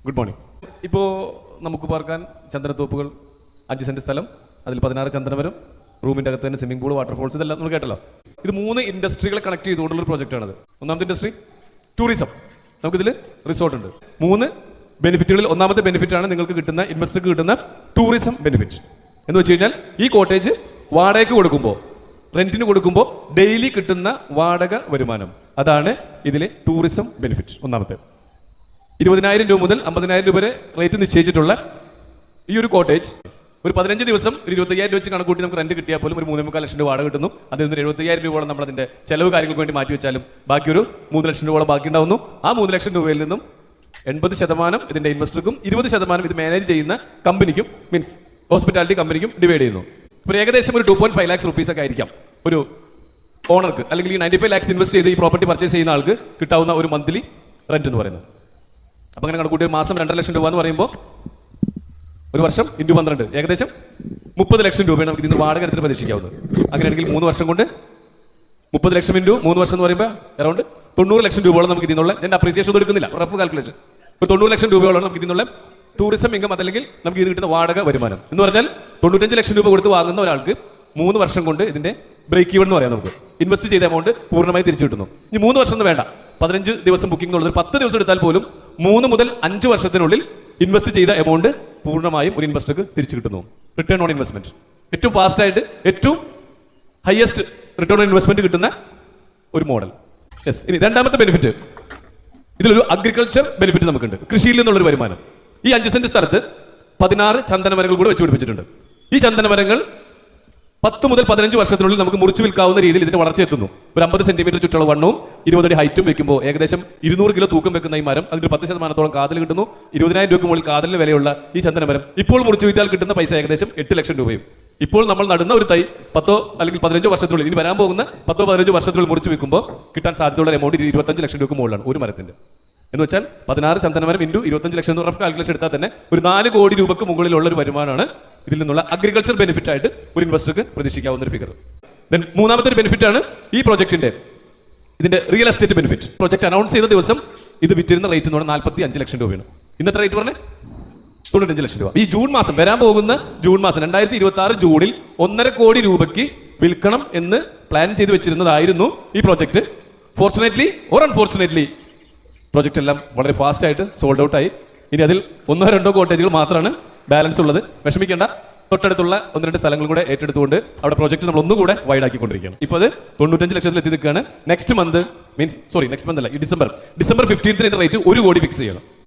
Good morning. ഇപ്പോൾ നമുക്ക് പാർക്കാൻ ചന്ദനത്തോപ്പുകൾ 5 cent സ്ഥലം, അതിൽ 16 ചന്ദനമരം, റൂമിൻ്റെ അകത്ത് തന്നെ സ്വിമ്മിംഗ് പൂൾ, വാട്ടർഫോൾസ്, ഇതെല്ലാം നമ്മൾ കേട്ടല്ലോ. ഇത് 3 ഇൻഡസ്ട്രികളെ കണക്ട് ചെയ്തുകൊണ്ടുള്ളൊരു പ്രോജക്റ്റാണത്. ഒന്നാമത്തെ ഇൻഡസ്ട്രി ടൂറിസം, നമുക്കിതിൽ റിസോർട്ട് ഉണ്ട്. 3 ബെനിഫിറ്റുകളിൽ ഒന്നാമത്തെ ബെനിഫിറ്റാണ് നിങ്ങൾക്ക് കിട്ടുന്ന, ഇൻവെസ്റ്റർക്ക് കിട്ടുന്ന ടൂറിസം ബെനിഫിറ്റ്. എന്ന് വെച്ച് കഴിഞ്ഞാൽ ഈ കോട്ടേജ് വാടകയ്ക്ക് കൊടുക്കുമ്പോൾ, റെന്റിന് കൊടുക്കുമ്പോൾ ഡെയിലി കിട്ടുന്ന വാടക വരുമാനം, അതാണ് ഇതിലെ ടൂറിസം ബെനിഫിറ്റ്. ഒന്നാമത്തെ 20,000 രൂപ മുതൽ 50,000 രൂപ വരെ റേറ്റ് നിശ്ചയിച്ചിട്ടുള്ള ഈ ഒരു കോട്ടേജ് ഒരു 15 ദിവസം ഒരു 25,000 രൂപ വെച്ച് കണക്കൂട്ടി നമുക്ക് റെന്റ് കിട്ടിയാൽ പോലും ഒരു 3.25 ലക്ഷം രൂപ വാടക കിട്ടുന്നു. അതിൽ നിന്ന് 75,000 രൂപയോളം നമ്മൾ അതിന്റെ ചെലവ് കാര്യങ്ങൾക്ക് വേണ്ടി മാറ്റി വെച്ചാലും ബാക്കി ഒരു 3 ലക്ഷം രൂപയോളം ബാക്കി ഉണ്ടാവുന്നു. ആ 3 ലക്ഷം രൂപയിൽ നിന്നും 80% ഇതിന്റെ ഇൻവെസ്റ്റർക്കും 20% ഇത് മാനേജ് ചെയ്യുന്ന കമ്പനിക്കും, മീൻസ് ഹോസ്പിറ്റാലിറ്റി കമ്പനിക്കും ഡിവൈഡ് ചെയ്യുന്നു. ഇപ്പോൾ ഏകദേശം ഒരു 2.5 lakhs rupees ഒക്കെ ആയിരിക്കാം ഒരു ഓണർക്ക്, അല്ലെങ്കിൽ ഈ 95 lakhs ഇൻവെസ്റ്റ് ചെയ്ത് ഈ പ്രോപ്പർട്ടി പർച്ചേസ് ചെയ്യുന്ന ആൾക്ക് കിട്ടാവുന്ന ഒരു മന്ത്ലി റെന്റ് എന്ന് പറയുന്നത്. അപ്പോൾ അങ്ങനെ കണക്കൂട്ടി ഒരു മാസം 2.5 ലക്ഷം രൂപ എന്ന് പറയുമ്പോൾ ഒരു വർഷം ഇൻറ്റു 12 ഏകദേശം 30 ലക്ഷം രൂപയാണ് നമുക്ക് ഇതിന് വാടക ഇനത്തിൽ പ്രതീക്ഷിക്കാവുന്നത്. അങ്ങനെയാണെങ്കിൽ 3 വർഷം കൊണ്ട് 30 ലക്ഷം ഇൻറ്റു 3 വർഷം എന്ന് പറയുമ്പോൾ അറൗണ്ട് 90 ലക്ഷം രൂപയോളം നമുക്ക് ഇതിനുള്ള, ഞാൻ അപ്രീസിയേഷൻ ഒന്നും എടുക്കുന്നില്ല, റഫ് കാൽക്കുലേഷൻ, ഒരു 90 ലക്ഷം രൂപയോളം നമുക്ക് ഇതിനുള്ള ടൂറിസം ഇൻകം, അതല്ലെങ്കിൽ നമുക്ക് ഇത് കിട്ടുന്ന വാടക വരുമാനം എന്ന് പറഞ്ഞാൽ 95 ലക്ഷം രൂപ കൊടുത്ത് വാങ്ങുന്ന ഒരാൾക്ക് 3 വർഷം കൊണ്ട് ഇതിന്റെ ബ്രേക്ക് ഈവൻ എന്ന് പറയാം. നമുക്ക് ഇൻവെസ്റ്റ് ചെയ്ത എമൗണ്ട് പൂർണ്ണമായി തിരിച്ചു കിട്ടുന്നു. ഇനി 3 വർഷം വേണ്ട, 15 ദിവസം ബുക്കിംഗ് എന്നുള്ളത് 10 ദിവസം എടുത്താൽ പോലും 3 മുതൽ 5 വർഷത്തിനുള്ളിൽ ഇൻവെസ്റ്റ് ചെയ്ത എമൗണ്ട് പൂർണ്ണമായും ഒരു ഇൻവെസ്റ്റർക്ക് തിരിച്ചു കിട്ടുന്നു. റിട്ടേൺ ഓൺ ഇൻവെസ്റ്റ്മെന്റ് ഏറ്റവും ഫാസ്റ്റ് ആയിട്ട് ഏറ്റവും ഹയസ്റ്റ് റിട്ടേൺ ഓൺ ഇൻവെസ്റ്റ്മെന്റ് കിട്ടുന്ന ഒരു മോഡൽ. യെസ്. ഇനി രണ്ടാമത്തെ ബെനിഫിറ്റ്, ഇതിലൊരു അഗ്രികൾച്ചർ ബെനിഫിറ്റ് നമുക്കുണ്ട്. കൃഷിയിൽ നിന്നുള്ളൊരു വരുമാനം. ഈ 5 സെന്റ് സ്ഥലത്ത് 16 ചന്ദനമരങ്ങൾ കൂടെ വെച്ച് പിടിപ്പിച്ചിട്ടുണ്ട്. ഈ ചന്ദനമരങ്ങൾ 10 മുതൽ 15 വർഷത്തിനുള്ളിൽ നമുക്ക് മുറിച്ചു വിൽക്കാവുന്ന രീതിയിൽ ഇതിന്റെ വളർച്ച എത്തുന്നു. ഒരു 50 സെന്റിമീറ്റർ ചുറ്റുള്ള വണ്ണവും 20 അടി ഹൈറ്റും വെക്കുമ്പോൾ ഏകദേശം 200 കിലോ തൂക്കം വെക്കുന്ന ഈ മരം അതിന്റെ 10% കാതൽ കിട്ടുന്നു. 20,000 രൂപയ്ക്ക് മുകളിൽ കാതലിന് വിലയുള്ള ഈ ചന്ദനമരം ഇപ്പോൾ മുറിച്ചു വിറ്റാൽ കിട്ടുന്ന പൈസ ഏകദേശം 8 ലക്ഷം രൂപയും. ഇപ്പോൾ നമ്മൾ നടുന്ന ഒരു തൈ 10 അല്ലെങ്കിൽ 15 വർഷത്തിനുള്ളിൽ, ഇനി വരാൻ പോകുന്ന 10-15 വർഷത്തിനുള്ളിൽ മുറിച്ചു വിൽക്കുമ്പോൾ കിട്ടാൻ സാധ്യതയുള്ള എമൗണ്ട് 25 ലക്ഷം രൂപയ്ക്ക് മുകളിലാണ് ഒരു മരത്തിന്റെ. എന്ന് വെച്ചാൽ 16 ചന്ദനമരം ഇൻറ്റു 25 ലക്ഷം എന്ന് റഫ് കാൽക്കുലേഷൻ എടുത്താൽ തന്നെ ഒരു 4 കോടി രൂപയ്ക്ക് മുകളിലുള്ള ഒരു വരുമാനമാണ് ഇതിൽ നിന്നുള്ള അഗ്രികൾച്ചർ ബെനിഫിറ്റ് ആയിട്ട് ഒരു ഇൻവെസ്റ്റർക്ക് പ്രതീക്ഷിക്കാവുന്ന ഒരു ഫിഗർ. ദെൻ മൂന്നാമത്തെ ഒരു ബെനിഫിറ്റ് ആണ് ഈ പ്രോജക്റ്റിന്റെ ഇതിന്റെ real estate benefit. Project announce ചെയ്ത ദിവസം ഇത് വിറ്റിരുന്ന റേറ്റ് എന്ന് പറഞ്ഞാൽ 45 ലക്ഷം രൂപയാണ്. ഇന്നത്തെ റേറ്റ് പറഞ്ഞേ 95 ലക്ഷം രൂപ. ഈ ജൂൺ മാസം, വരാൻ പോകുന്ന ജൂൺ മാസം 2026 ജൂണിൽ 1.5 കോടി രൂപയ്ക്ക് വിൽക്കണം എന്ന് പ്ലാൻ ചെയ്ത് വെച്ചിരുന്നതായിരുന്നു ഈ project. Fortunately or unfortunately project എല്ലാം വളരെ ഫാസ്റ്റ് ആയിട്ട് സോൾഡ് ഔട്ട് ആയി. ഇനി അതിൽ 1-2 കോട്ടേജുകൾ മാത്രമാണ് ബാലൻസ് ഉള്ളത്. വിഷമിക്കേണ്ട, തൊട്ടടുത്തുള്ള 1-2 സ്ഥലങ്ങൾ കൂടെ ഏറ്റെടുത്തുകൊണ്ട് അവിടെ പ്രോജക്റ്റ് നമ്മൾ ഒന്നുകൂടെ വൈഡ് ആക്കിക്കൊണ്ടിരിക്കുകയാണ്. ഇപ്പോൾ അത് 95 ലക്ഷത്തിൽ എത്തി നിൽക്കുകയാണ്. നെക്സ്റ്റ് മന്ത് ഈ ഡിസംബർ 15 റേറ്റ് 1 കോടി ഫിക്സ് ചെയ്യണം.